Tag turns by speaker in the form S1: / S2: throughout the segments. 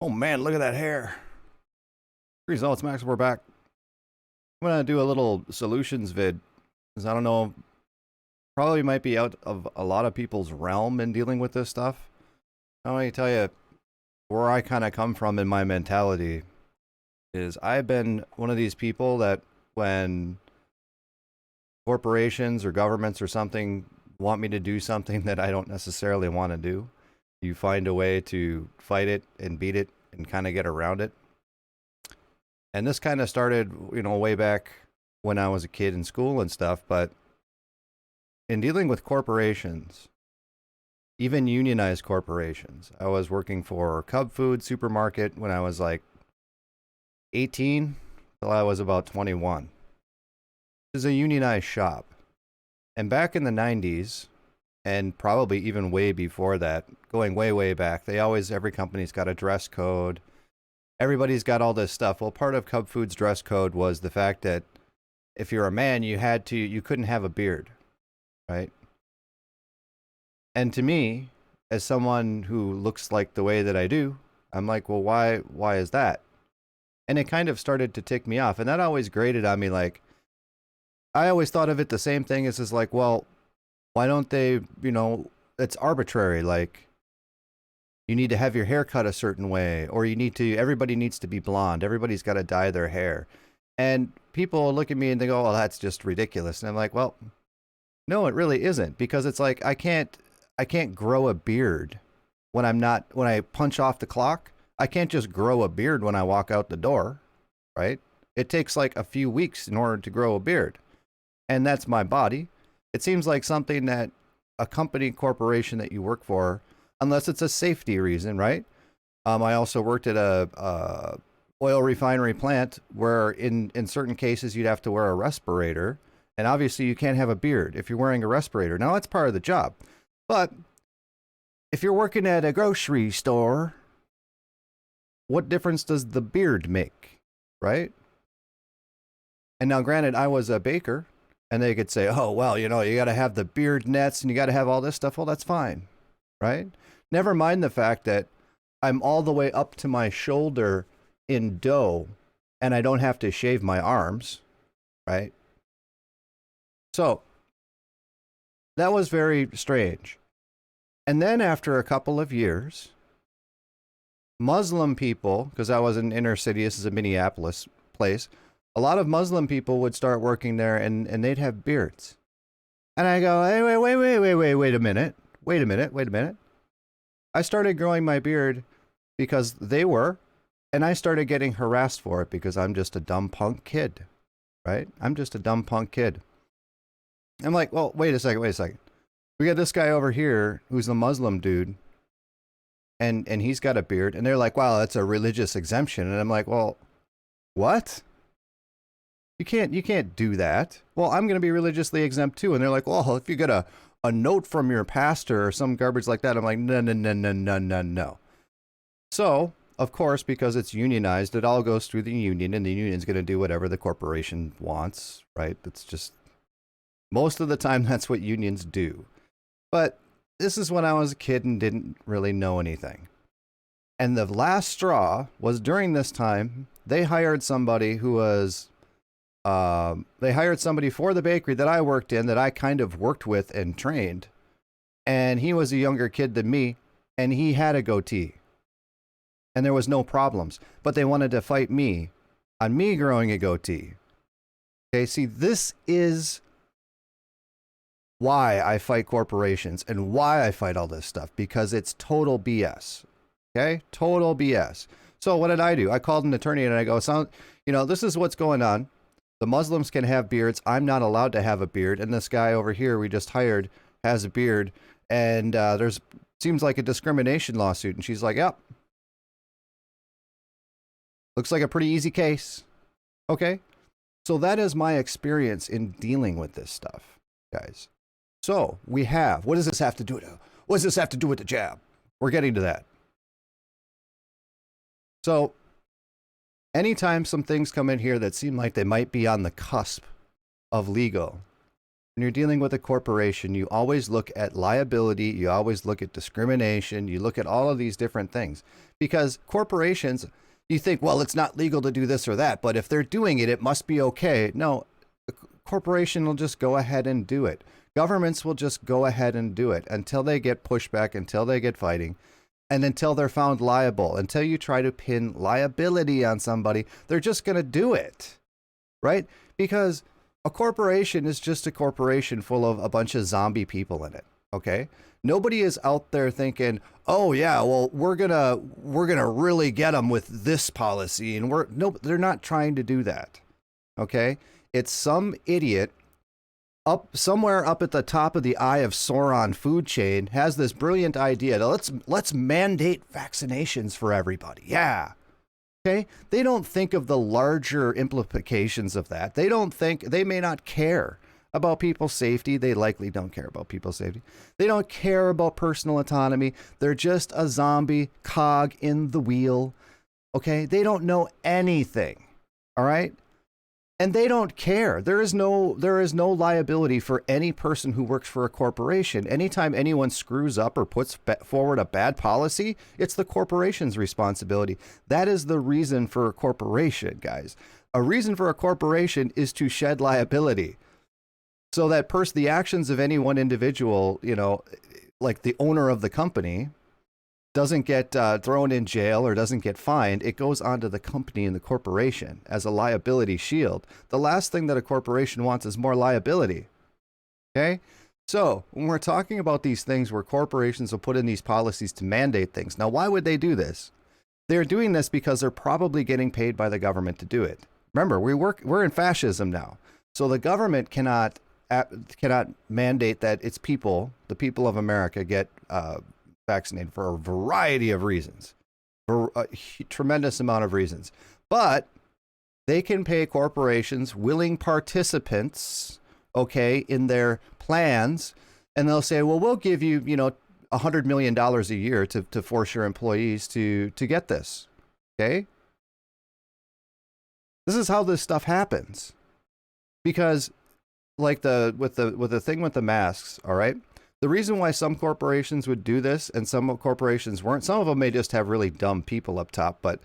S1: Oh man, look at that hair. Results, Max, we're back. I'm gonna do a little solutions vid, because I don't know, probably might be out of a lot of people's realm in dealing with this stuff. I want to tell you where I kind of come from in my mentality is I've been one of these people that when corporations or governments or something want me to do something that I don't necessarily want to do, you find a way to fight it and beat it and kind of get around it. And this kind of started, way back when I was a kid in school and stuff, but in dealing with corporations, even unionized corporations, I was working for Cub Food Supermarket when I was like 18 till I was about 21. It was a unionized shop. And back in the 90s, and probably even way before that, going way, way back, every company's got a dress code. Everybody's got all this stuff. Well, part of Cub Food's dress code was the fact that if you're a man, you couldn't have a beard, right? And to me, as someone who looks like the way that I do, I'm like, well, why is that? And it kind of started to tick me off. And that always grated on me. Like, I always thought of it the same thing as like, well, why don't they, it's arbitrary. Like, you need to have your hair cut a certain way, or everybody needs to be blonde. Everybody's got to dye their hair. And people look at me and they go, oh, that's just ridiculous. And I'm like, well, no, it really isn't, because it's like, I can't grow a beard when I punch off the clock. I can't just grow a beard when I walk out the door, right? It takes like a few weeks in order to grow a beard. And that's my body. It seems like something that a company, corporation that you work for, unless it's a safety reason, right? I also worked at a oil refinery plant where in certain cases you'd have to wear a respirator. And obviously you can't have a beard if you're wearing a respirator. Now that's part of the job. But if you're working at a grocery store, what difference does the beard make, right? And now granted, I was a baker and they could say, oh, well, you got to have the beard nets and you got to have all this stuff. Well, that's fine, right? Never mind the fact that I'm all the way up to my shoulder in dough and I don't have to shave my arms, right? So that was very strange. And then after a couple of years, Muslim people, because I was in inner city, this is a Minneapolis place, a lot of Muslim people would start working there and they'd have beards. And I go, hey, wait a minute. I started growing my beard because they were, and I started getting harassed for it because I'm just a dumb punk kid, right? I'm just a dumb punk kid. I'm like, well, wait a second. We got this guy over here who's a Muslim dude, and he's got a beard, and they're like, wow, that's a religious exemption. And I'm like, well, what? You can't do that. Well, I'm going to be religiously exempt too. And they're like, well, if you get a note from your pastor or some garbage like that. I'm like, no. So, of course, because it's unionized, it all goes through the union, and the union's going to do whatever the corporation wants, right? That's just, most of the time, that's what unions do. But this is when I was a kid and didn't really know anything. And the last straw was during this time, they hired somebody who was, they hired somebody for the bakery that I worked in, that I kind of worked with and trained. And he was a younger kid than me, and he had a goatee. And there was no problems. But they wanted to fight me on me growing a goatee. Okay, see, this is why I fight corporations and why I fight all this stuff, because it's total BS. Okay, total BS. So what did I do? I called an attorney and I go, this is what's going on. The Muslims can have beards. I'm not allowed to have a beard. And this guy over here we just hired has a beard. And seems like a discrimination lawsuit. And she's like, yep. Looks like a pretty easy case. Okay. So that is my experience in dealing with this stuff, guys. So we have, what does this have to do with the jab? We're getting to that. So anytime some things come in here that seem like they might be on the cusp of legal, when you're dealing with a corporation, you always look at liability, you always look at discrimination, you look at all of these different things. Because corporations, you think, well, it's not legal to do this or that, but if they're doing it, it must be okay. No, a corporation will just go ahead and do it. Governments will just go ahead and do it until they get pushback, until they get fighting, and until they're found liable. Until you try to pin liability on somebody, they're just going to do it, right? Because a corporation is just a corporation full of a bunch of zombie people in it, okay? Nobody is out there thinking, oh yeah, well, we're gonna really get them with this policy, and no, they're not trying to do that, okay? It's some idiot up somewhere up at the top of the Eye of Sauron food chain has this brilliant idea. Let's mandate vaccinations for everybody. Yeah. Okay. They don't think of the larger implications of that. They may not care about people's safety. They likely don't care about people's safety. They don't care about personal autonomy. They're just a zombie cog in the wheel. Okay. They don't know anything. All right. And they don't care. There is no liability for any person who works for a corporation. Anytime anyone screws up or puts forward a bad policy, it's the corporation's responsibility. That is the reason for a corporation, guys. A reason for a corporation is to shed liability. So that the actions of any one individual, like the owner of the company, doesn't get thrown in jail or doesn't get fined. It goes onto the company and the corporation as a liability shield. The last thing that a corporation wants is more liability. Okay? So when we're talking about these things where corporations will put in these policies to mandate things, now why would they do this? They're doing this because they're probably getting paid by the government to do it. Remember, we're in fascism now. So the government cannot mandate that its people, the people of America, get vaccinated for a variety of reasons, for a tremendous amount of reasons. But they can pay corporations, willing participants, okay, in their plans, and they'll say, well, we'll give you, $100 million a year to force your employees to get this. Okay. This is how this stuff happens. Because like with the thing with the masks, all right? The reason why some corporations would do this and some corporations weren't, some of them may just have really dumb people up top, but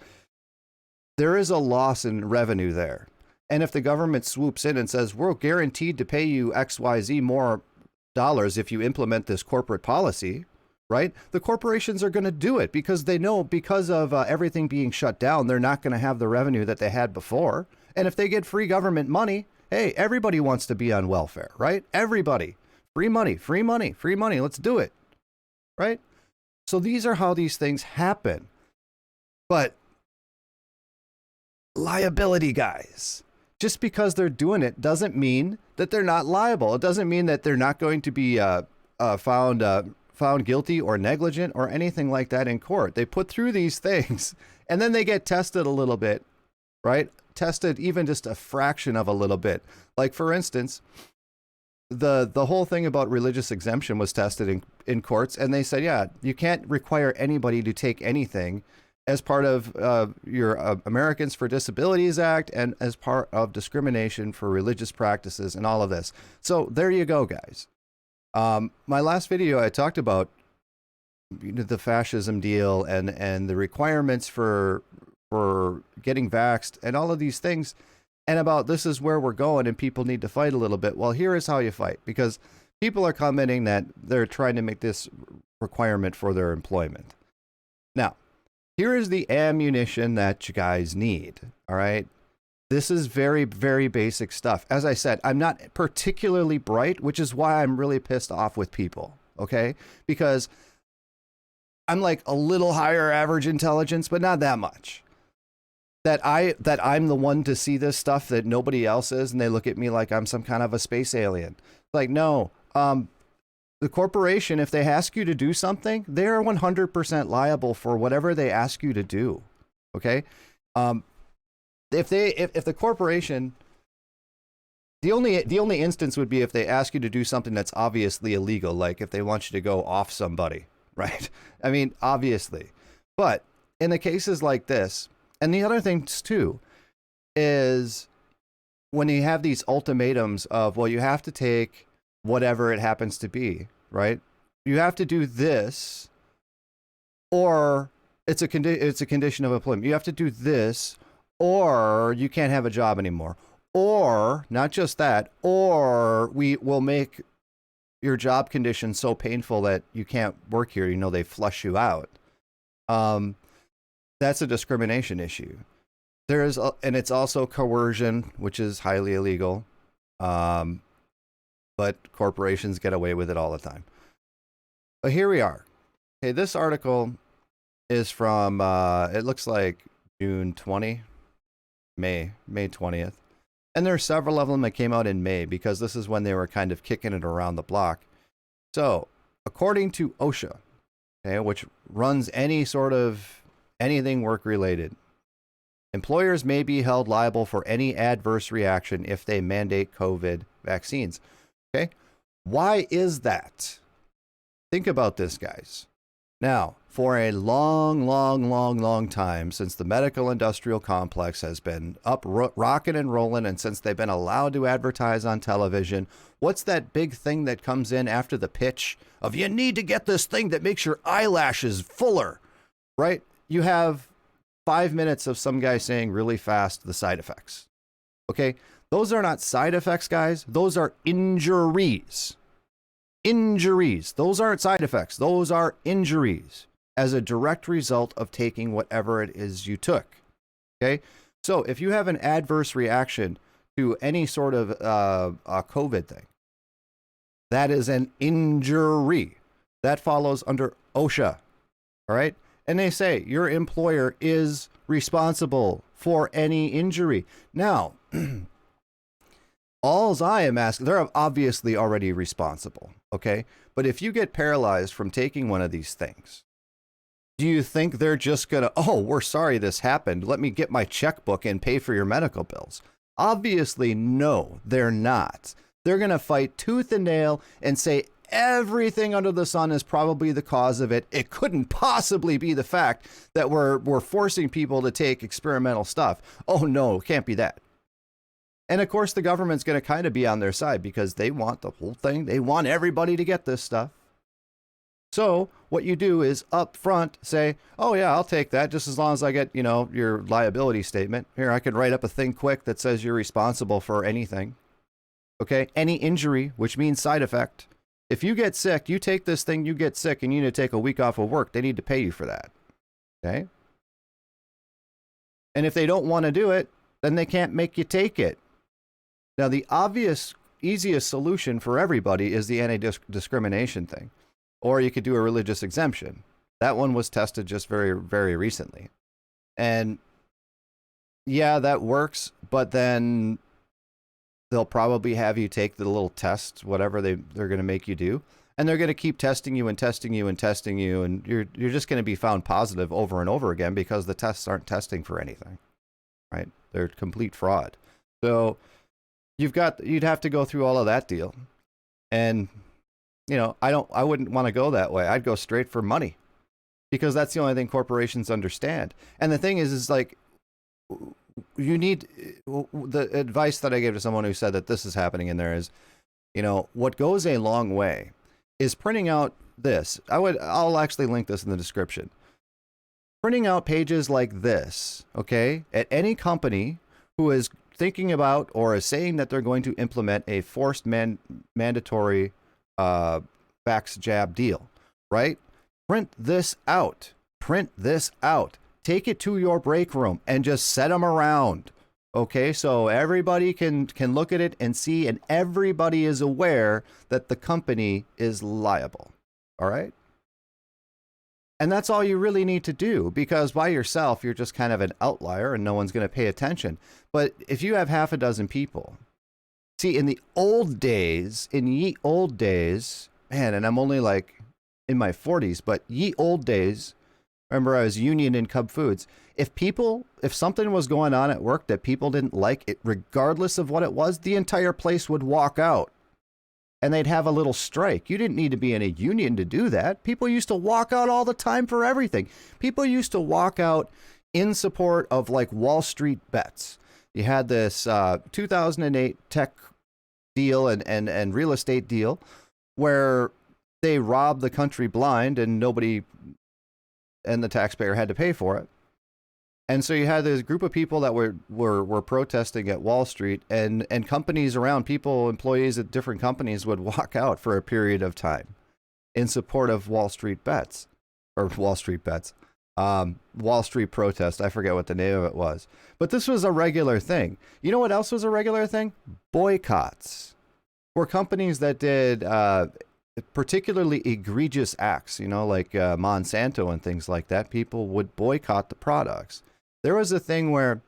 S1: there is a loss in revenue there. And if the government swoops in and says, we're guaranteed to pay you XYZ more dollars if you implement this corporate policy, right? The corporations are going to do it because they know because of everything being shut down, they're not going to have the revenue that they had before. And if they get free government money, hey, everybody wants to be on welfare, right? Everybody. Free money, free money, free money. Let's do it. Right? So these are how these things happen. But liability, guys, just because they're doing it doesn't mean that they're not liable. It doesn't mean that they're not going to be found guilty or negligent or anything like that in court. They put through these things and then they get tested a little bit, right? Tested even just a fraction of a little bit. Like, for instance, the whole thing about religious exemption was tested in courts, and they said, yeah, you can't require anybody to take anything as part of your Americans for Disabilities Act and as part of discrimination for religious practices and all of this. So there you go, guys. My last video, I talked about the fascism deal and the requirements for getting vaxxed and all of these things, and about this is where we're going and people need to fight a little bit. Well, here is how you fight, because people are commenting that they're trying to make this requirement for their employment. Now, here is the ammunition that you guys need. All right. This is very, very basic stuff. As I said, I'm not particularly bright, which is why I'm really pissed off with people. Okay. Because I'm like a little higher average intelligence, but not that much. That I'm the one to see this stuff that nobody else is, and they look at me like I'm some kind of a space alien. Like, no, the corporation, if they ask you to do something, they're 100% liable for whatever they ask you to do. Okay, if the corporation, the only instance would be if they ask you to do something that's obviously illegal, like if they want you to go off somebody, right? I mean, obviously, but in the cases like this. And the other things too is when you have these ultimatums of, well, you have to take whatever it happens to be, right? You have to do this, or it's a condition of employment. You have to do this, or you can't have a job anymore. Or not just that, or we will make your job conditions so painful that you can't work here. You know, they flush you out. That's a discrimination issue. And it's also coercion, which is highly illegal. But corporations get away with it all the time. But here we are. Okay, this article is from, it looks like May 20th. And there are several of them that came out in May because this is when they were kind of kicking it around the block. So, according to OSHA, okay, which runs any sort of anything work-related, employers may be held liable for any adverse reaction if they mandate COVID vaccines. Okay, why is that? Think about this, guys. Now, for a long time, since the medical industrial complex has been up rocking and rolling, and since they've been allowed to advertise on television, what's that big thing that comes in after the pitch of you need to get this thing that makes your eyelashes fuller, right? You have 5 minutes of some guy saying really fast the side effects. Okay, those are not side effects, guys. Those are injuries. Injuries. Those aren't side effects. Those are injuries as a direct result of taking whatever it is you took. Okay, so if you have an adverse reaction to any sort of COVID thing, that is an injury. That follows under OSHA. All right, and they say your employer is responsible for any injury. Now, all I am asking, they're obviously already responsible, okay? But if you get paralyzed from taking one of these things, do you think they're just gonna, oh, we're sorry this happened, let me get my checkbook and pay for your medical bills? Obviously, no, they're not. They're gonna fight tooth and nail and say everything under the sun is probably the cause of it. It couldn't possibly be the fact that we're forcing people to take experimental stuff. Oh no, it can't be that. And of course, the government's going to kind of be on their side because they want the whole thing. They want everybody to get this stuff. So what you do is up front say, oh yeah, I'll take that just as long as I get, your liability statement. Here, I can write up a thing quick that says you're responsible for anything. Okay, any injury, which means side effect. If you get sick, you take this thing, you get sick, and you need to take a week off of work, they need to pay you for that. Okay? And if they don't want to do it, then they can't make you take it. Now, the obvious, easiest solution for everybody is the anti-discrimination thing. Or you could do a religious exemption. That one was tested just very, very recently. And yeah, that works, but then they'll probably have you take the little test, whatever they're going to make you do. And they're going to keep testing you and testing you and testing you. And you're just going to be found positive over and over again because the tests aren't testing for anything, right? They're complete fraud. So you'd have to go through all of that deal. And, I wouldn't want to go that way. I'd go straight for money because that's the only thing corporations understand. And the thing is like, you need the advice that I gave to someone who said that this is happening in there is, what goes a long way is printing out this. I'll actually link this in the description. Printing out pages like this, okay, at any company who is thinking about or is saying that they're going to implement a forced mandatory vax jab deal, right? Print this out. Print this out. Take it to your break room and just set them around. Okay, so everybody can look at it and see, and everybody is aware that the company is liable. All right? And that's all you really need to do, because by yourself, you're just kind of an outlier and no one's going to pay attention. But if you have half a dozen people, see, in the old days, ye old days, man, and I'm only like in my 40s, but ye old days, remember I was union in Cub Foods. If something was going on at work that people didn't like, it, regardless of what it was, the entire place would walk out and they'd have a little strike. You didn't need to be in a union to do that. People used to walk out all the time for everything. People used to walk out in support of like Wall Street bets. You had this 2008 tech deal and real estate deal where they robbed the country blind and nobody and the taxpayer had to pay for it. And so you had this group of people that were protesting at Wall Street, and companies around, people, employees at different companies would walk out for a period of time in support of Wall Street bets, or Wall Street bets, Wall Street protest. I forget what the name of it was, but this was a regular thing. You know what else was a regular thing? Boycotts, were companies that did particularly egregious acts, you know, like Monsanto and things like that. People would boycott the products. There was a thing where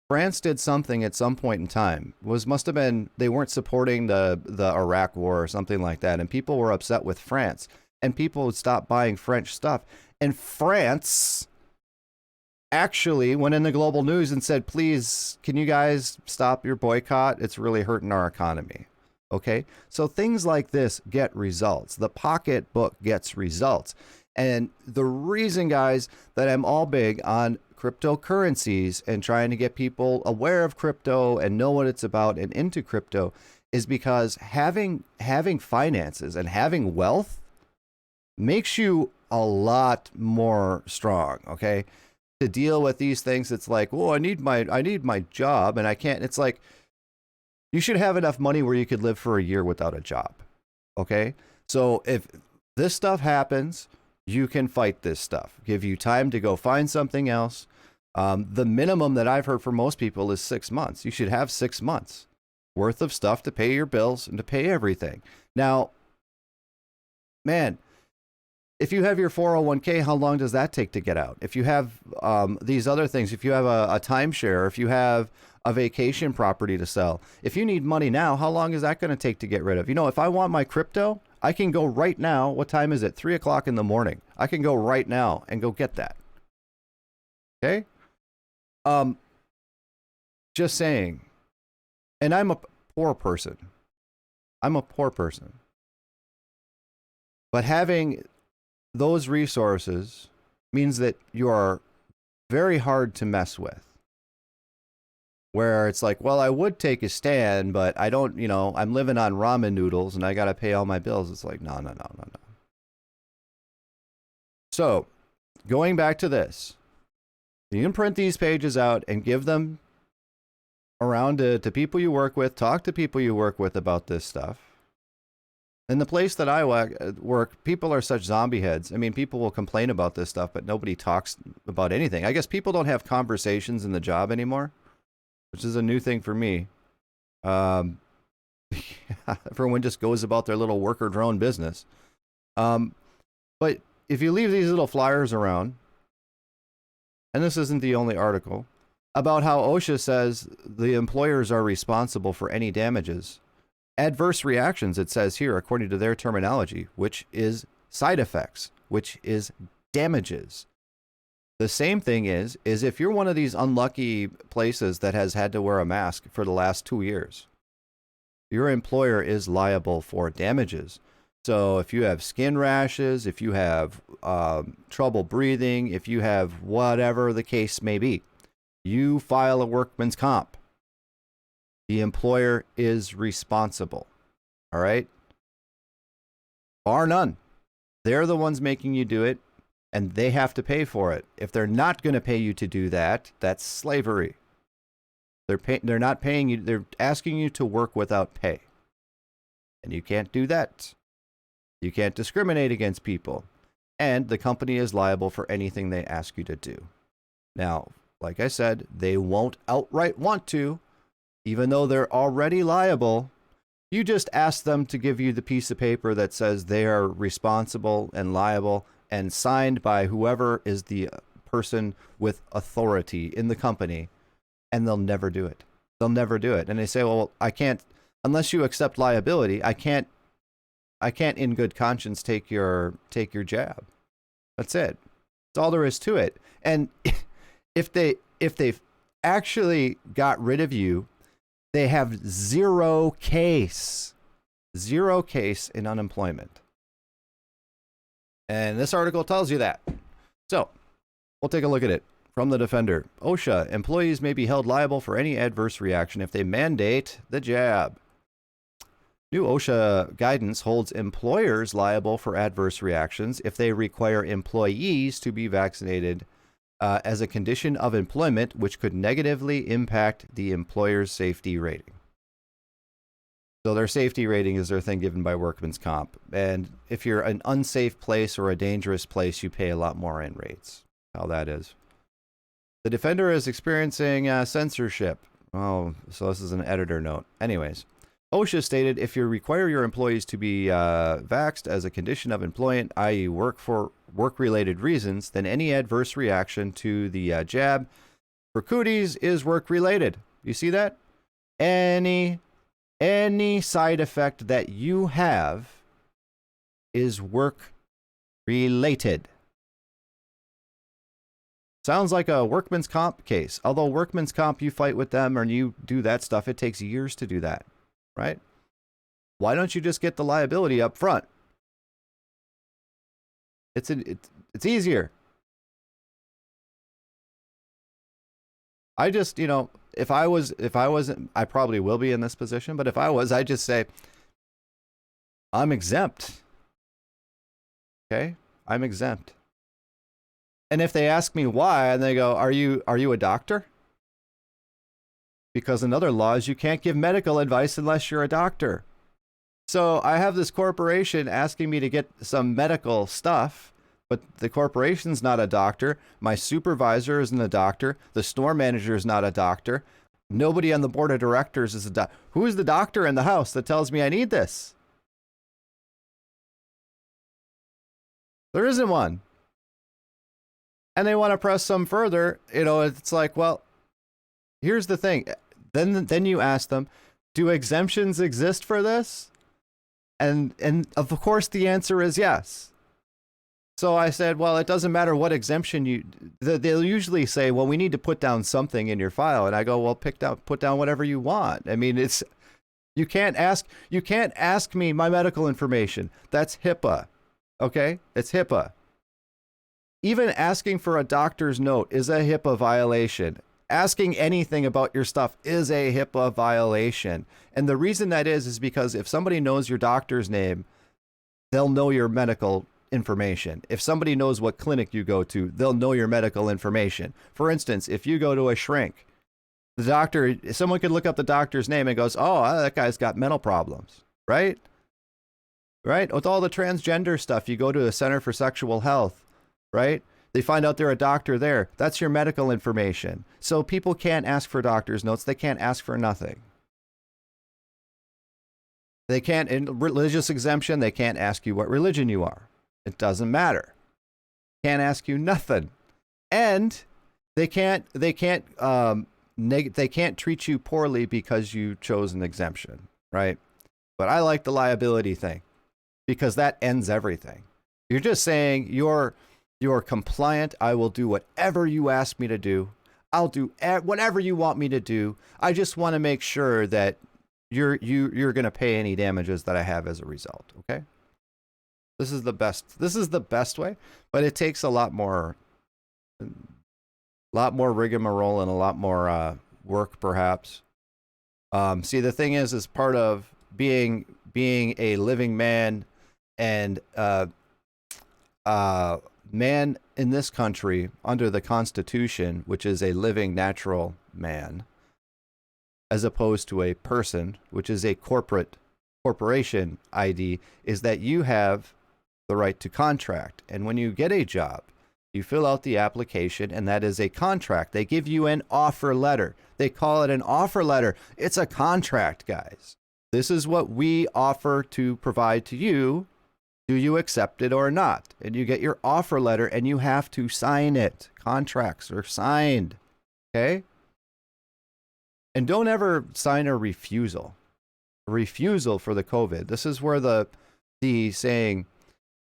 S1: France did something at some point in time. Must have been they weren't supporting the Iraq war or something like that, and people were upset with France, and people would stop buying French stuff. And France actually went in the global news and said, please, can you guys stop your boycott? It's really hurting our economy. Okay, so things like this get results. The pocketbook gets results. And the reason, guys, that I'm all big on cryptocurrencies and trying to get people aware of crypto and know what it's about and into crypto is because having finances and having wealth makes you a lot more strong, okay? To deal with these things, it's like, well, I need my job and I can't. It's like, you should have enough money where you could live for a year without a job, okay? So if this stuff happens, you can fight this stuff. Give you time to go find something else. The minimum that I've heard from most people is 6 months. You should have 6 months worth of stuff to pay your bills and to pay everything. Now, man, if you have your 401k, how long does that take to get out? If you have these other things, if you have a timeshare, if you have a vacation property to sell, if you need money now, how long is that going to take to get rid of? You know, if I want my crypto, I can go right now. What time is it? 3 o'clock in the morning. I can go right now and go get that. Okay? Just saying. And I'm a poor person. But having those resources means that you are very hard to mess with. Where it's like, well, I would take a stand, but I don't, you know, I'm living on ramen noodles and I got to pay all my bills. It's like, no. So, going back to this, you can print these pages out and give them around to people you work with, talk to people you work with about this stuff. In the place that I work, people are such zombie heads. I mean, people will complain about this stuff, but nobody talks about anything. I guess people don't have conversations in the job anymore, which is a new thing for me. Everyone just goes about their little worker drone business. But if you leave these little flyers around, and this isn't the only article, about how OSHA says the employers are responsible for any damages. Adverse reactions, it says here, according to their terminology, which is side effects, which is damages. The same thing is if you're one of these unlucky places that has had to wear a mask for the last 2 years, your employer is liable for damages. So if you have skin rashes, if you have trouble breathing, if you have whatever the case may be, you file a workman's comp. The employer is responsible. All right? Bar none. They're the ones making you do it, and they have to pay for it. If they're not going to pay you to do that, that's slavery. They're not paying you. They're asking you to work without pay. And you can't do that. You can't discriminate against people. And the company is liable for anything they ask you to do. Now, like I said, they won't outright want to, even though they're already liable. You just ask them to give you the piece of paper that says they are responsible and liable and signed by whoever is the person with authority in the company, and they'll never do it. They'll never do it. And they say, well, I can't, unless you accept liability, I can't in good conscience take your jab. That's it. That's all there is to it. And if they've actually got rid of you, they have zero case in unemployment. And this article tells you that. So we'll take a look at it. From the Defender, OSHA, employees may be held liable for any adverse reaction if they mandate the jab. New OSHA guidance holds employers liable for adverse reactions if they require employees to be vaccinated as a condition of employment, which could negatively impact the employer's safety rating. So their safety rating is their thing given by workman's comp. And if you're an unsafe place or a dangerous place, you pay a lot more in rates. How that is. The defender is experiencing censorship. Oh, so this is an editor note. Anyways, OSHA stated if you require your employees to be vaxxed as a condition of employment, i.e. work-related reasons, then any adverse reaction to the jab for cooties is work-related. You see that? Any side effect that you have is work-related. Sounds like a workman's comp case. Although workman's comp, you fight with them or you do that stuff, it takes years to do that, right? Why don't you just get the liability up front? It's easier. I just, if I wasn't, I probably will be in this position, but if I was, I'd just say, I'm exempt. Okay? I'm exempt. And if they ask me why, and they go, are you a doctor? Because another law is you can't give medical advice unless you're a doctor. So I have this corporation asking me to get some medical stuff, but the corporation's not a doctor. My supervisor isn't a doctor. The store manager is not a doctor. Nobody on the board of directors is a doctor. Who is the doctor in the house that tells me I need this? There isn't one. And they want to press some further. It's like, well, here's the thing. Then you ask them, do exemptions exist for this? And of course the answer is yes. So I said, well, it doesn't matter what exemption they'll usually say, well, we need to put down something in your file. And I go, well, put down whatever you want. I mean, you can't ask me my medical information. That's HIPAA. Okay? It's HIPAA. Even asking for a doctor's note is a HIPAA violation. Asking anything about your stuff is a HIPAA violation. And the reason that is because if somebody knows your doctor's name, they'll know your medical information. If somebody knows what clinic you go to, they'll know your medical information. For instance, if you go to a shrink, someone could look up the doctor's name and goes, oh, that guy's got mental problems, right? Right? With all the transgender stuff, you go to a Center for Sexual Health, right? They find out they're a doctor there. That's your medical information. So people can't ask for doctor's notes. They can't ask for nothing. They can't, in religious exemption, they can't ask you what religion you are. It doesn't matter. Can't ask you nothing. And they can't treat you poorly because you chose an exemption, right? But I like the liability thing because that ends everything. You're just saying you're compliant. I will do whatever you ask me to do. I'll do whatever you want me to do. I just want to make sure that you're going to pay any damages that I have as a result. Okay. This is the best way, but it takes a lot more rigmarole and a lot more work, perhaps. See, the thing is part of being a living man and man in this country under the Constitution, which is a living natural man, as opposed to a person, which is a corporation ID, is that you have the right to contract. And when you get a job, you fill out the application, and that is a contract. They give you an offer letter. They call it an offer letter. It's a contract, guys. This is what we offer to provide to you. Do you accept it or not? And you get your offer letter, and you have to sign it. Contracts are signed. Okay? And don't ever sign a refusal. A refusal for the COVID. This is where the saying,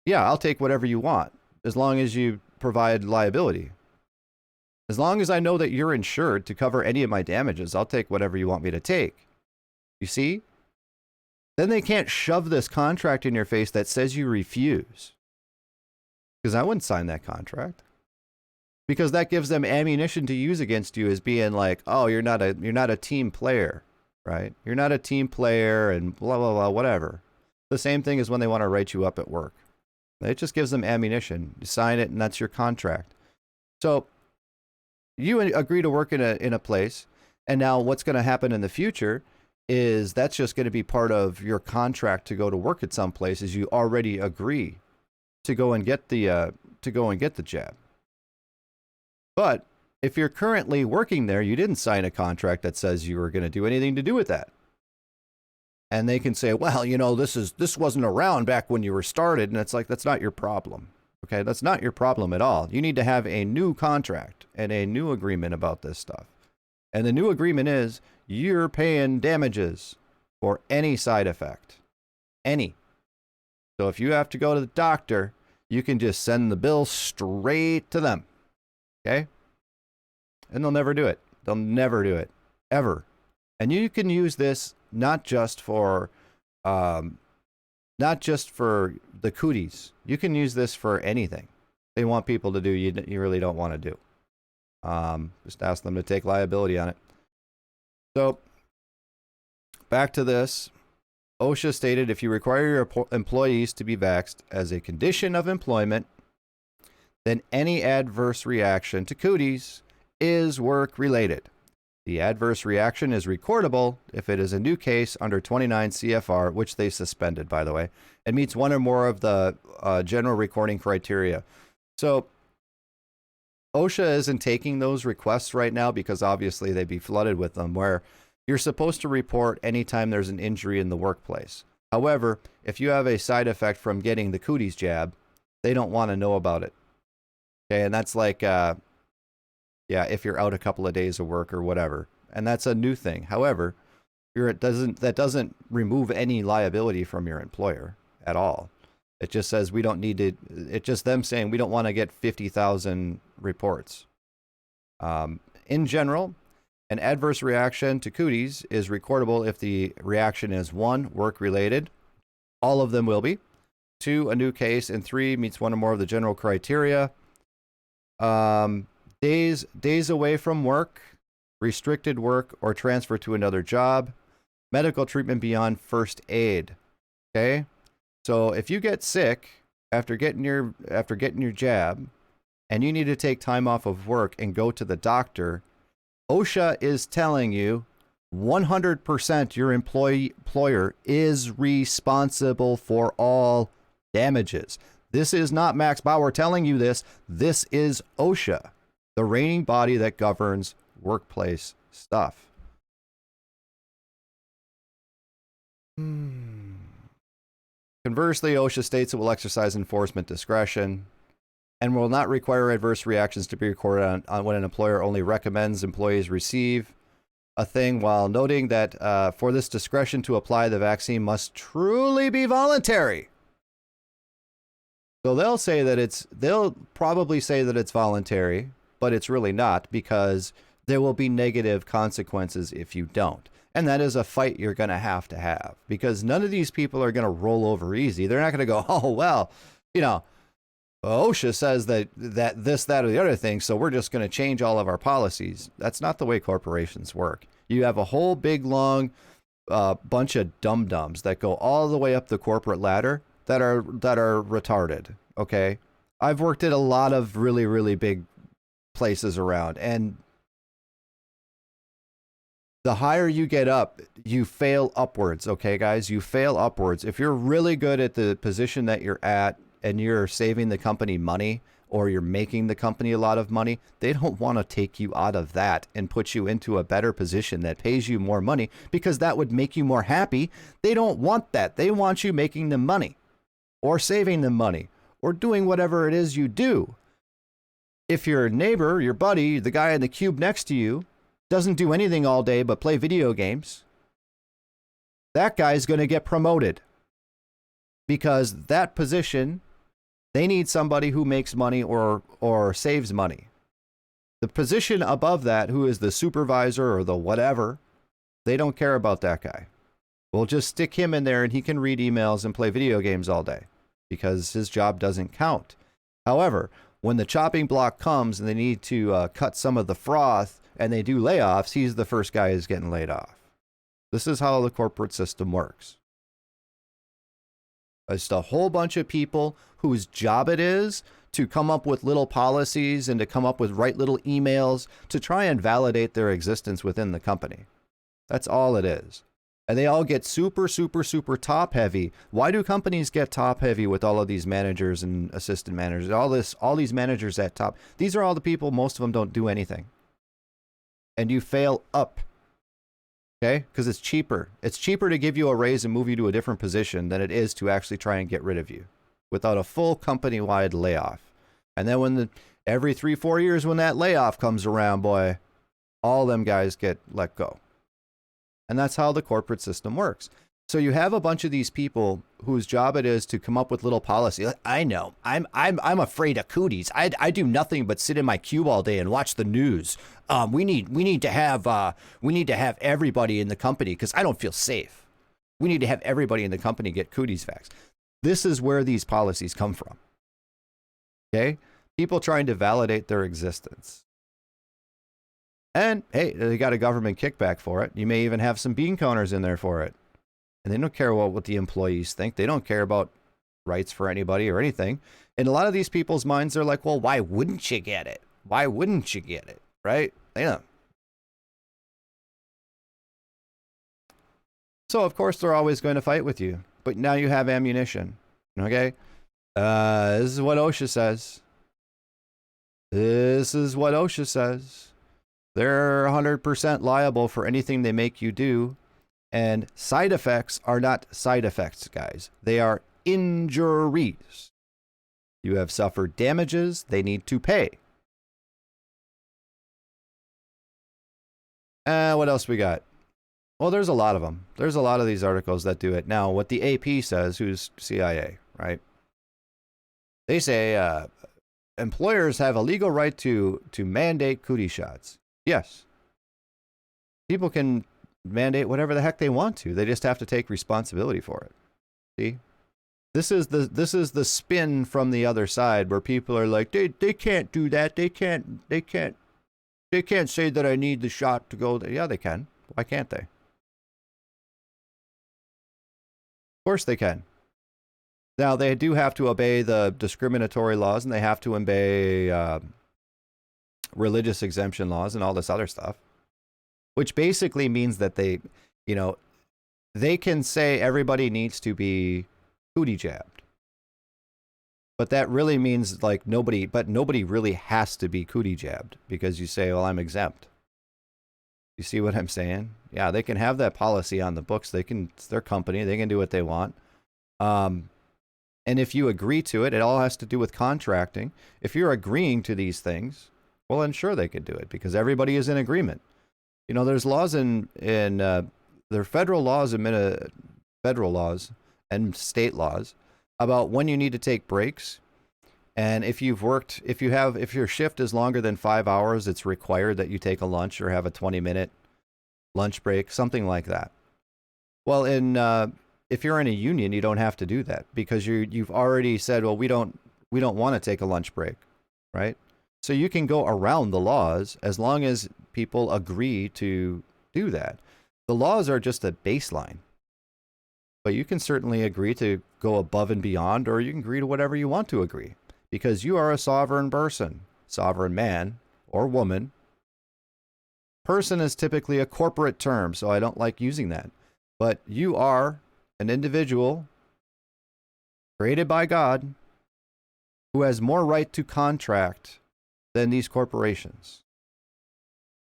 S1: yeah, I'll take whatever you want, as long as you provide liability. As long as I know that you're insured to cover any of my damages, I'll take whatever you want me to take. You see? Then they can't shove this contract in your face that says you refuse. Because I wouldn't sign that contract. Because that gives them ammunition to use against you as being like, oh, you're not a team player, right? You're not a team player and blah, blah, blah, whatever. The same thing as when they want to write you up at work. It just gives them ammunition. You sign it and that's your contract. So you agree to work in a place, and now what's going to happen in the future is that's just going to be part of your contract to go to work at some places. You already agree to go and get the jab. But if you're currently working there, you didn't sign a contract that says you were going to do anything to do with that. And they can say, well, you know, this wasn't around back when you were started. And it's like, that's not your problem. Okay, that's not your problem at all. You need to have a new contract and a new agreement about this stuff. And the new agreement is you're paying damages for any side effect. Any. So if you have to go to the doctor, you can just send the bill straight to them. Okay? And they'll never do it. They'll never do it. Ever. And you can use this not just for the cooties. You can use this for anything they want people to do you really don't want to do. Just ask them to take liability on it. So back to this. OSHA stated if you require your employees to be vaxxed as a condition of employment, then any adverse reaction to cooties is work-related. The adverse reaction is recordable if it is a new case under 29 CFR, which they suspended, by the way, and meets one or more of the general recording criteria. So OSHA isn't taking those requests right now because obviously they'd be flooded with them, where you're supposed to report anytime there's an injury in the workplace. However, if you have a side effect from getting the cooties jab, they don't want to know about it. Okay, and that's like, if you're out a couple of days of work or whatever, and that's a new thing. However, that doesn't remove any liability from your employer at all. It just says we don't need to. It's just them saying we don't want to get 50,000 reports. In general, an adverse reaction to cooties is recordable if the reaction is 1, work-related. All of them will be. 2, a new case. And 3, meets one or more of the general criteria. Days away from work, restricted work, or transfer to another job. Medical treatment beyond first aid. Okay? So if you get sick after getting your jab and you need to take time off of work and go to the doctor, OSHA is telling you 100% your employer is responsible for all damages. This is not Max Bauer telling you this. This is OSHA, the reigning body that governs workplace stuff. Conversely, OSHA states it will exercise enforcement discretion and will not require adverse reactions to be recorded on when an employer only recommends employees receive a thing, while noting that for this discretion to apply, the vaccine must truly be voluntary. So they'll probably say that it's voluntary, but it's really not, because there will be negative consequences if you don't. And that is a fight you're going to have, because none of these people are going to roll over easy. They're not going to go, oh, well, you know, OSHA says that this, that, or the other thing, so we're just going to change all of our policies. That's not the way corporations work. You have a whole big, long bunch of dum-dums that go all the way up the corporate ladder that are retarded, okay? I've worked at a lot of really, really big places around, and the higher you get up, you fail upwards, okay, guys? You fail upwards. If you're really good at the position that you're at and you're saving the company money, or you're making the company a lot of money, they don't want to take you out of that and put you into a better position that pays you more money, because that would make you more happy. They don't want that. They want you making them money, or saving them money, or doing whatever it is you do. If your neighbor, your buddy, the guy in the cube next to you, doesn't do anything all day but play video games, that guy's going to get promoted, because that position, they need somebody who makes money or saves money. The position above that, who is the supervisor or the whatever, they don't care about that guy. We'll just stick him in there and he can read emails and play video games all day, because his job doesn't count. However, when the chopping block comes and they need to cut some of the froth and they do layoffs, he's the first guy who's getting laid off. This is how the corporate system works. It's a whole bunch of people whose job it is to come up with little policies and to come up with write little emails to try and validate their existence within the company. That's all it is. And they all get super, super, super top heavy. Why do companies get top heavy with all of these managers and assistant managers? All these managers at top. These are all the people, most of them don't do anything. And you fail up. Okay? Because it's cheaper. It's cheaper to give you a raise and move you to a different position than it is to actually try and get rid of you without a full company-wide layoff. And then every 3-4 years when that layoff comes around, boy, all them guys get let go. And that's how the corporate system works. So you have a bunch of these people whose job it is to come up with little policy. I know. I'm afraid of cooties. I do nothing but sit in my cube all day and watch the news. We need to have everybody in the company because I don't feel safe. We need to have everybody in the company get cooties vax. This is where these policies come from. Okay? People trying to validate their existence. And hey, they got a government kickback for it. You may even have some bean counters in there for it. And they don't care what the employees think. They don't care about rights for anybody or anything. In a lot of these people's minds, they're like, well, why wouldn't you get it? Why wouldn't you get it? Right? Yeah. So, of course, they're always going to fight with you. But now you have ammunition. Okay? This is what OSHA says. This is what OSHA says. They're 100% liable for anything they make you do. And side effects are not side effects, guys. They are injuries. You have suffered damages, they need to pay. What else we got? Well, there's a lot of them. There's a lot of these articles that do it. Now, what the AP says, who's CIA, right? They say employers have a legal right to mandate cootie shots. Yes. People can mandate whatever the heck they want to. They just have to take responsibility for it. See? This is the spin from the other side where people are like, they can't do that. They can't say that I need the shot to go there. Yeah, they can. Why can't they? Of course they can. Now, they do have to obey the discriminatory laws and they have to obey religious exemption laws and all this other stuff, which basically means that they can say everybody needs to be cootie jabbed. But that really means like nobody really has to be cootie jabbed because you say, well, I'm exempt. You see what I'm saying? Yeah, they can have that policy on the books. It's their company. They can do what they want. And if you agree to it, it all has to do with contracting. If you're agreeing to these things, well, then sure they could do it because everybody is in agreement. You know, there's laws there are federal laws and state laws about when you need to take breaks. And if your shift is longer than 5 hours, it's required that you take a lunch or have a 20-minute lunch break, something like that. Well, if you're in a union, you don't have to do that because you've already said, well, we don't want to take a lunch break, right? So you can go around the laws as long as people agree to do that. The laws are just a baseline. But you can certainly agree to go above and beyond, or you can agree to whatever you want to agree. Because you are a sovereign person, sovereign man or woman. Person is typically a corporate term, so I don't like using that. But you are an individual created by God who has more right to contract than these corporations.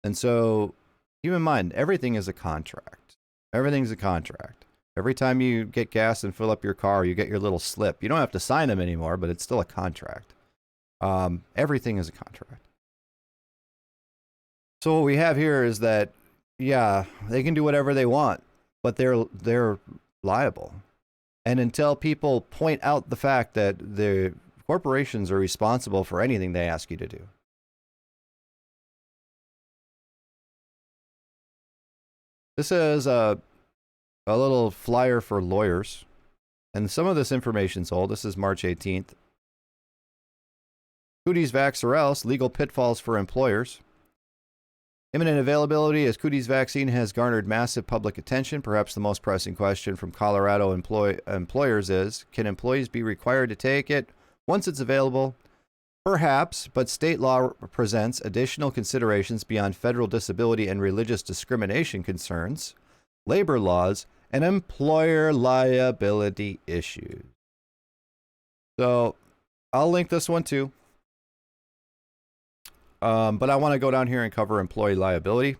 S1: And so keep in mind, everything is a contract. Everything's a contract. Every time you get gas and fill up your car, you get your little slip. You don't have to sign them anymore, but it's still a contract. Everything is a contract. So what we have here is that, yeah, they can do whatever they want, but they're liable. And until people point out the fact that the corporations are responsible for anything they ask you to do. This is a little flyer for lawyers. And some of this information's old. This is March 18th. Cooties vax or else, legal pitfalls for employers. Imminent availability as Cooties vaccine has garnered massive public attention. Perhaps the most pressing question from Colorado employers is, can employees be required to take it once it's available? Perhaps, but state law presents additional considerations beyond federal disability and religious discrimination concerns, labor laws, and employer liability issues. So I'll link this one too. But I want to go down here and cover employee liability.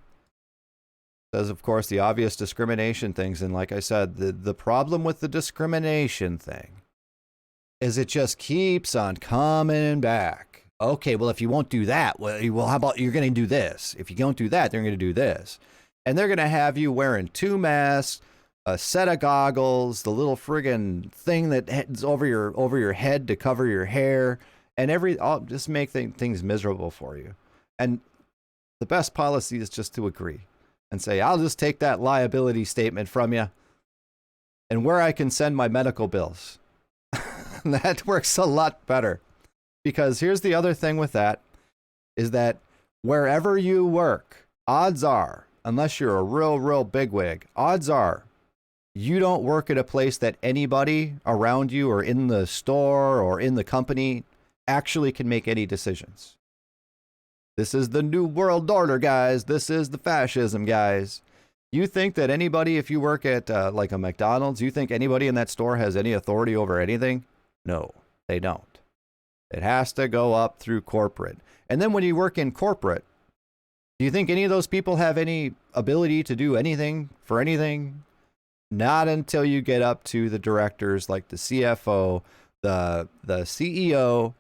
S1: Says, of course, the obvious discrimination things. And like I said, the problem with the discrimination thing is it just keeps on coming back. Okay, well, if you won't do that, well, how about you're going to do this? If you don't do that, they're going to do this. And they're going to have you wearing 2 masks, a set of goggles, the little friggin' thing that heads over your head to cover your hair, and just make things miserable for you. And the best policy is just to agree and say, I'll just take that liability statement from you and where I can send my medical bills. That works a lot better. Because here's the other thing with that, is that wherever you work, odds are, unless you're a real bigwig, odds are you don't work at a place that anybody around you or in the store or in the company actually can make any decisions. This is the New World Order, guys. This is the fascism, guys. You think that anybody, if you work at like a McDonald's, you think anybody in that store has any authority over anything? No, they don't. It has to go up through corporate. And then when you work in corporate, do you think any of those people have any ability to do anything for anything? Not until you get up to the directors like the CFO, the CEO,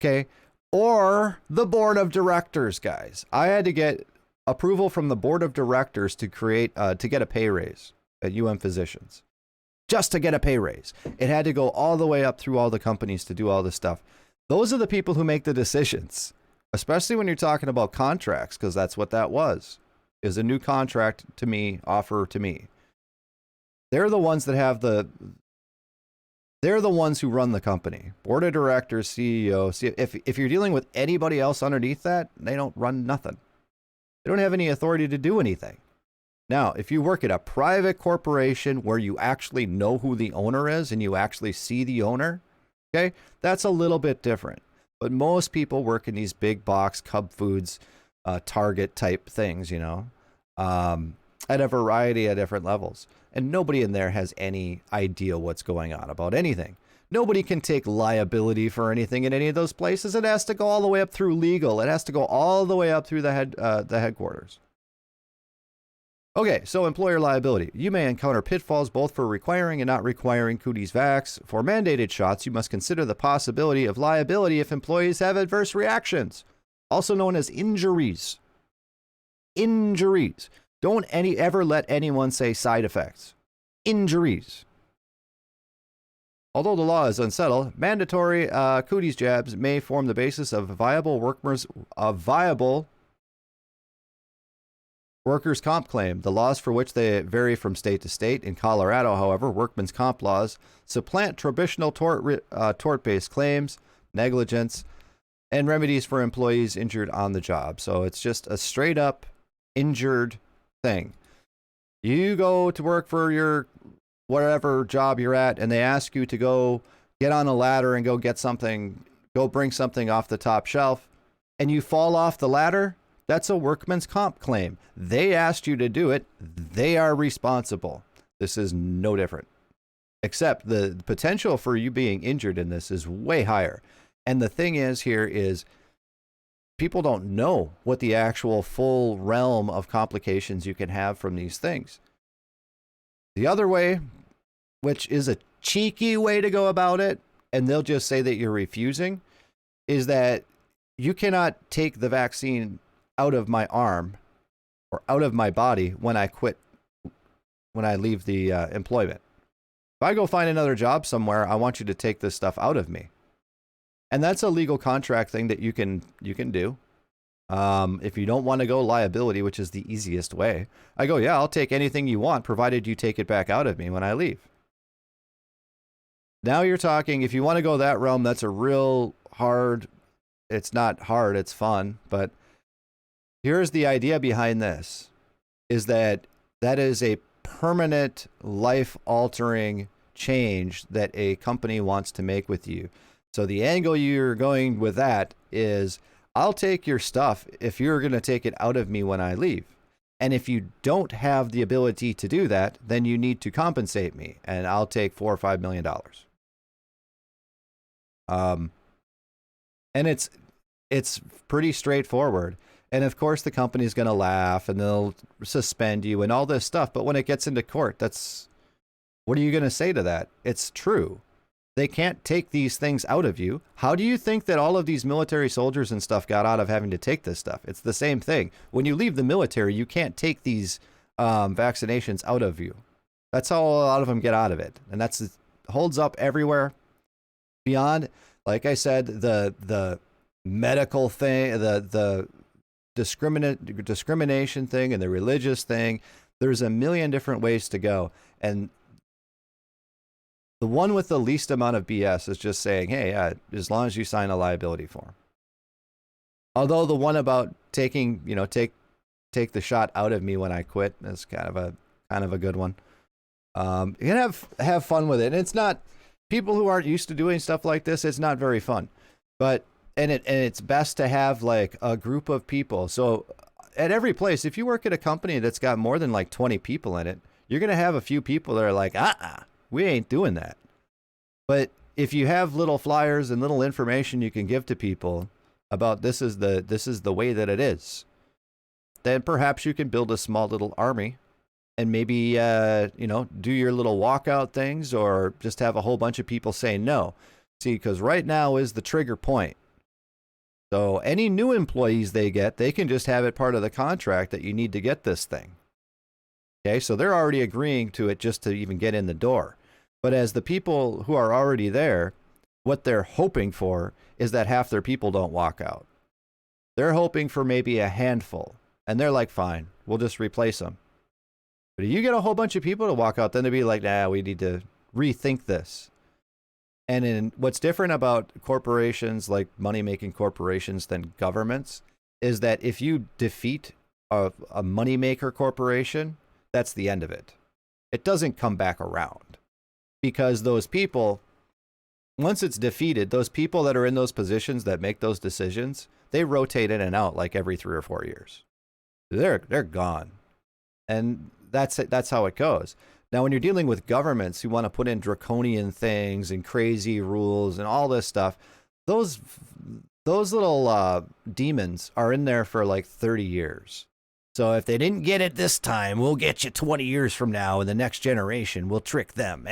S1: okay, or the board of directors, guys. I had to get approval from the board of directors to get a pay raise at Physicians. Just to get a pay raise. It had to go all the way up through all the companies to do all this stuff. Those are the people who make the decisions, especially when you're talking about contracts, because that's what that was, is a new contract to me, offer to me. They're the ones that have they're the ones who run the company. Board of directors, CEO. If you're dealing with anybody else underneath that, they don't run nothing. They don't have any authority to do anything. Now, if you work at a private corporation where you actually know who the owner is and you actually see the owner, okay, that's a little bit different. But most people work in these big box Cub Foods, Target type things, you know, at a variety of different levels. And nobody in there has any idea what's going on about anything. Nobody can take liability for anything in any of those places. It has to go all the way up through legal. It has to go all the way up through the headquarters. Okay, so employer liability. You may encounter pitfalls both for requiring and not requiring Cooties vax. For mandated shots, you must consider the possibility of liability if employees have adverse reactions, also known as injuries. Injuries. Don't ever let anyone say side effects. Injuries. Although the law is unsettled, mandatory Cooties jabs may form the basis of viable workers' comp claim. The laws for which they vary from state to state. In Colorado, however, workmen's comp laws supplant traditional tort-based claims, negligence, and remedies for employees injured on the job. So it's just a straight-up injured thing. You go to work for your whatever job you're at, and they ask you to go get on a ladder and go get something, go bring something off the top shelf, and you fall off the ladder. That's a workman's comp claim. They asked you to do it. They are responsible. This is no different. Except the potential for you being injured in this is way higher. And the thing is here is people don't know what the actual full realm of complications you can have from these things. The other way, which is a cheeky way to go about it, and they'll just say that you're refusing, is that you cannot take the vaccine out of my arm or out of my body when I quit, when I leave the employment. If I go find another job somewhere, I want you to take this stuff out of me. And that's a legal contract thing that you can do. If you don't want to go liability, which is the easiest way, I go, yeah, I'll take anything you want, provided you take it back out of me when I leave. Now you're talking, if you want to go that realm, that's a real hard, it's not hard, it's fun, but here's the idea behind this, is that is a permanent life-altering change that a company wants to make with you. So the angle you're going with that is, I'll take your stuff if you're going to take it out of me when I leave. And if you don't have the ability to do that, then you need to compensate me, and I'll take $4 or $5 million. And it's pretty straightforward. And of course, the company's going to laugh and they'll suspend you and all this stuff. But when it gets into court, what are you going to say to that? It's true. They can't take these things out of you. How do you think that all of these military soldiers and stuff got out of having to take this stuff? It's the same thing. When you leave the military, you can't take these vaccinations out of you. That's how a lot of them get out of it. And that's holds up everywhere. Beyond, like I said, the medical thing, the discrimination thing and the religious thing, there's a million different ways to go. And the one with the least amount of BS is just saying, hey, as long as you sign a liability form. Although the one about taking, take the shot out of me when I quit is kind of a good one. You can have fun with it. And it's not, people who aren't used to doing stuff like this, it's not very fun. But and it's best to have like a group of people. So at every place, if you work at a company that's got more than like 20 people in it, you're going to have a few people that are like, we ain't doing that. But if you have little flyers and little information you can give to people about this is the way that it is, then perhaps you can build a small little army and maybe, do your little walkout things, or just have a whole bunch of people say no. See, because right now is the trigger point. So any new employees they get, they can just have it part of the contract that you need to get this thing. Okay, so they're already agreeing to it just to even get in the door. But as the people who are already there, what they're hoping for is that half their people don't walk out. They're hoping for maybe a handful, and they're like, fine, we'll just replace them. But if you get a whole bunch of people to walk out, then they'll be like, nah, we need to rethink this. And what's different about corporations, like money-making corporations, than governments, is that if you defeat a money-maker corporation, that's the end of it. It doesn't come back around. Because those people, once it's defeated, those people that are in those positions that make those decisions, they rotate in and out like every 3 or 4 years. They're gone. And that's how it goes. Now, when you're dealing with governments who want to put in draconian things and crazy rules and all this stuff, those little demons are in there for like 30 years. So if they didn't get it this time, we'll get you 20 years from now, and the next generation will trick them,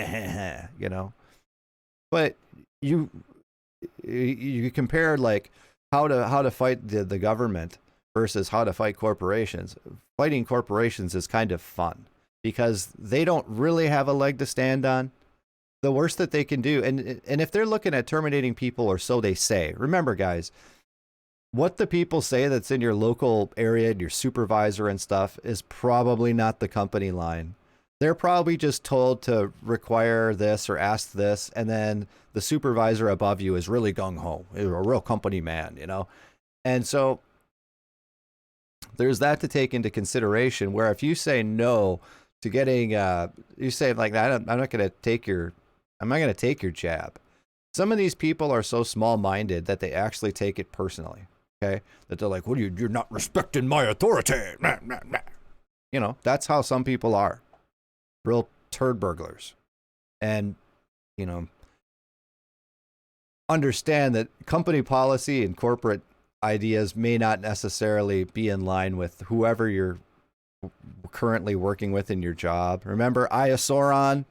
S1: But you compare like how to fight the government versus how to fight corporations. Fighting corporations is kind of fun, because they don't really have a leg to stand on. The worst that they can do, and if they're looking at terminating people, or so they say, remember guys, what the people say that's in your local area, your supervisor and stuff, is probably not the company line. They're probably just told to require this or ask this, and then the supervisor above you is really gung-ho, is a real company man, And so there's that to take into consideration, where if you say no to getting, you say like, I'm not going to take your jab. Some of these people are so small-minded that they actually take it personally. Okay, that they're like, you're not respecting my authority. That's how some people are. Real turd burglars. And, understand that company policy and corporate ideas may not necessarily be in line with whoever you're currently working with in your job. Remember Iosoron?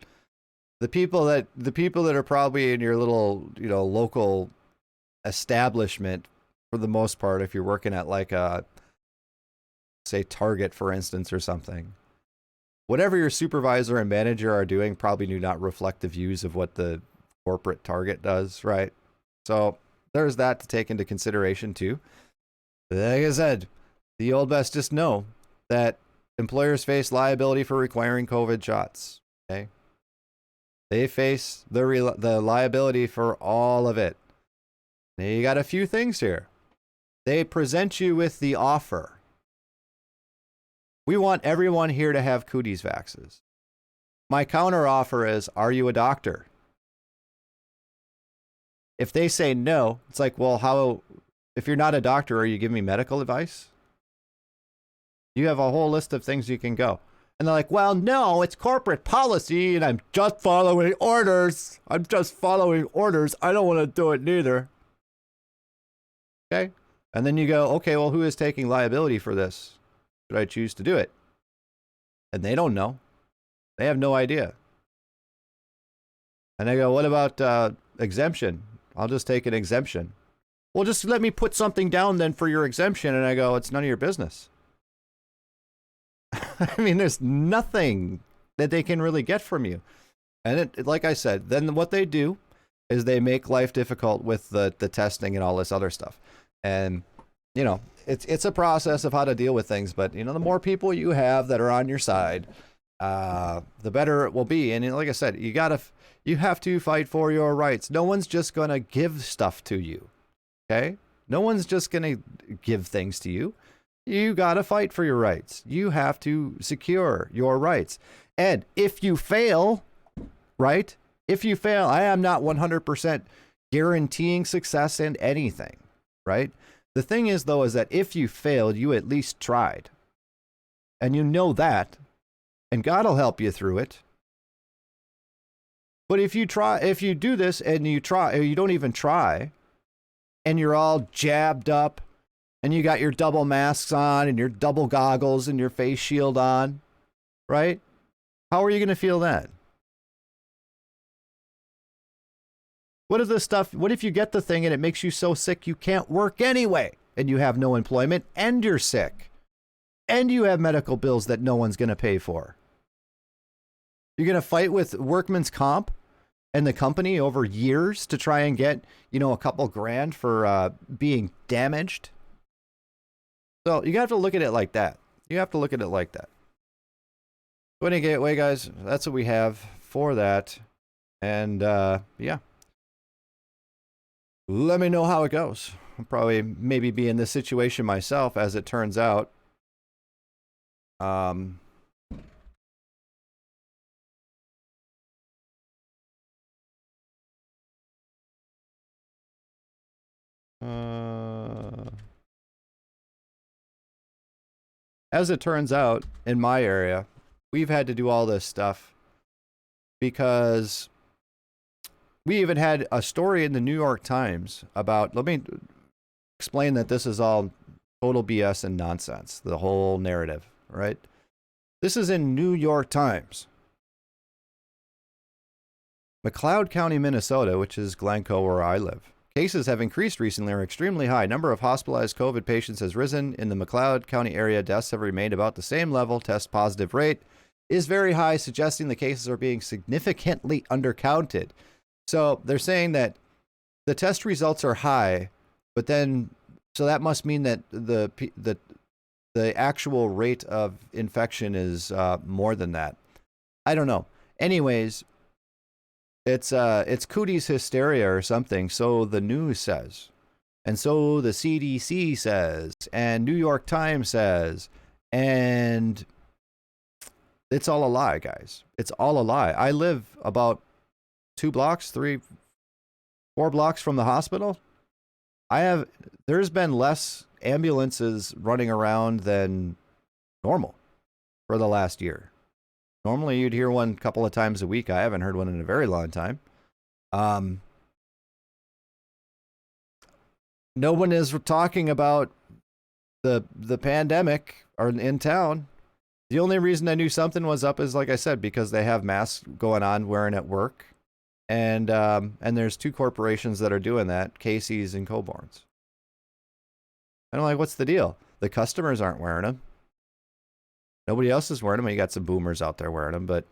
S1: The people that are probably in your little, local establishment, for the most part, if you're working at like a, say, Target, for instance, or something, whatever your supervisor and manager are doing probably do not reflect the views of what the corporate target does, right? So there's that to take into consideration too. Like I said, the old best just know that employers face liability for requiring COVID shots. Okay, they face the liability for all of it. Now you got a few things here. They present you with the offer. We want everyone here to have cooties vaxes. My counter offer is, are you a doctor? If they say no, it's like, well, how, if you're not a doctor, are you giving me medical advice? You have a whole list of things you can go. And they're like, well, no, it's corporate policy and I'm just following orders. I'm just following orders. I don't want to do it neither. Okay. And then you go, okay, well, who is taking liability for this? Should I choose to do it? And they don't know. They have no idea. And I go, what about exemption? I'll just take an exemption. Well, just let me put something down then for your exemption. And I go, it's none of your business. I mean, there's nothing that they can really get from you. And it, like I said, then what they do is they make life difficult with the testing and all this other stuff. And, you know, it's a process of how to deal with things. But, you know, the more people you have that are on your side, the better it will be. And, you know, like I said, you have to fight for your rights. No one's just going to give stuff to you. Okay? No one's just going to give things to you. You got to fight for your rights. You have to secure your rights. And if you fail, right? If you fail, I am not 100% guaranteeing success in anything, right? The thing is, though, is that if you failed, you at least tried. And you know that. And God will help you through it. But if you do this and you try, or you don't even try, and you're all jabbed up, and you got your double masks on and your double goggles and your face shield on, right? How are you going to feel then? What if you get the thing and it makes you so sick you can't work anyway, and you have no employment and you're sick and you have medical bills that no one's going to pay for? You're going to fight with workman's comp and the company over years to try and get, you know, a couple grand for being damaged? So you have to look at it like that. You have to look at it like that. So anyway, guys, that's what we have for that. And yeah. Let me know how it goes. I'll probably maybe be in this situation myself, as it turns out. As it turns out, in my area, we've had to do all this stuff because we even had a story in the New York Times about, let me explain that this is all total BS and nonsense, the whole narrative, right? This is in New York Times. McLeod County, Minnesota, which is Glencoe where I live. Cases have increased recently, are extremely high. Number of hospitalized COVID patients has risen. In the McLeod County area, deaths have remained about the same level. Test positive rate is very high, suggesting the cases are being significantly undercounted. So they're saying that the test results are high, but then, so that must mean that the actual rate of infection is more than that. I don't know. Anyways, it's cooties hysteria or something, so the news says. And so the CDC says, and New York Times says, and it's all a lie, guys. It's all a lie. I live about 4 blocks from the hospital. There's been less ambulances running around than normal for the last year. Normally, you'd hear one a couple of times a week. I haven't heard one in a very long time. No one is talking about the pandemic or in town. The only reason I knew something was up is, like I said, because they have masks going on wearing at work. And there's 2 corporations that are doing that, Casey's and Coborn's. And I'm like, what's the deal? The customers aren't wearing them. Nobody else is wearing them. You got some boomers out there wearing them, but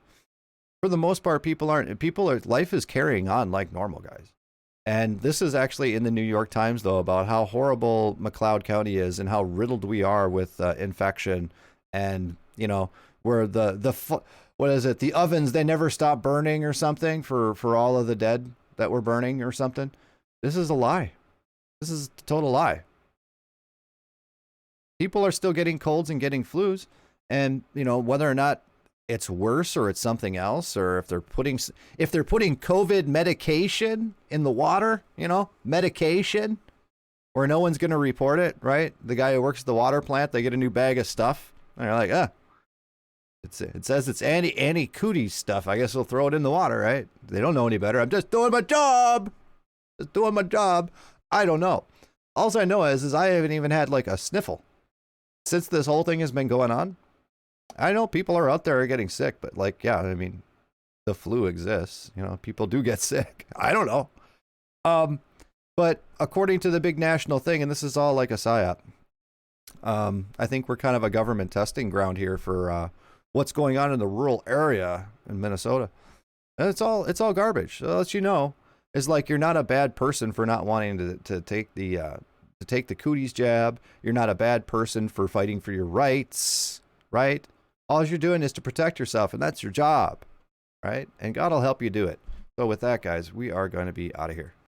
S1: for the most part, life is carrying on like normal, guys. And this is actually in the New York Times, though, about how horrible McLeod County is and how riddled we are with infection. And, you know, where what is it? The ovens, they never stop burning or something for all of the dead that were burning or something. This is a lie. This is a total lie. People are still getting colds and getting flus. And, you know, whether or not it's worse or it's something else, or if they're putting COVID medication in the water, you know, medication, or no one's going to report it, right? The guy who works at the water plant, they get a new bag of stuff, and they're like, it says it's anti-cooties stuff. I guess we'll throw it in the water, right? They don't know any better. I'm just doing my job. Just doing my job. I don't know. All I know is I haven't even had like a sniffle since this whole thing has been going on. I know people are out there getting sick, but like, yeah, I mean, the flu exists. You know, people do get sick. I don't know. But according to the big national thing, and this is all like a psyop, I think we're kind of a government testing ground here for what's going on in the rural area in Minnesota. And it's all garbage. So let you know, it's like you're not a bad person for not wanting to take the cooties jab. You're not a bad person for fighting for your rights, right? All you're doing is to protect yourself, and that's your job, right? And God will help you do it. So with that, guys, we are going to be out of here.